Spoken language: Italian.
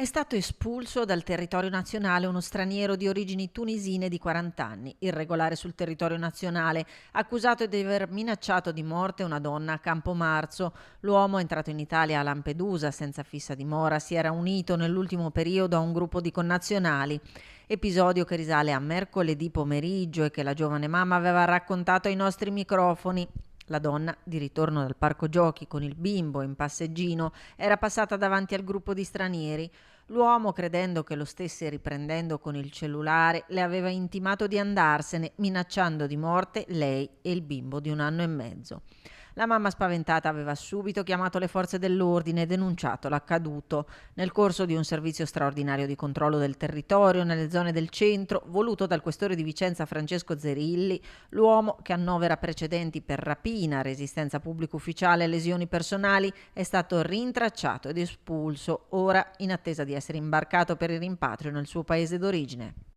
È stato espulso dal territorio nazionale uno straniero di origini tunisine di 40 anni, irregolare sul territorio nazionale, accusato di aver minacciato di morte una donna a Campomarzo. L'uomo, entrato in Italia a Lampedusa senza fissa dimora, si era unito nell'ultimo periodo a un gruppo di connazionali. Episodio che risale a mercoledì pomeriggio e che la giovane mamma aveva raccontato ai nostri microfoni. La donna, di ritorno dal parco giochi con il bimbo in passeggino, era passata davanti al gruppo di stranieri. L'uomo, credendo che lo stesse riprendendo con il cellulare, le aveva intimato di andarsene, minacciando di morte lei e il bimbo di 1 anno e mezzo. La mamma spaventata aveva subito chiamato le forze dell'ordine e denunciato l'accaduto. Nel corso di un servizio straordinario di controllo del territorio nelle zone del centro, voluto dal questore di Vicenza Francesco Zerilli, l'uomo, che annovera precedenti per rapina, resistenza pubblico ufficiale e lesioni personali, è stato rintracciato ed espulso, ora in attesa di essere imbarcato per il rimpatrio nel suo paese d'origine.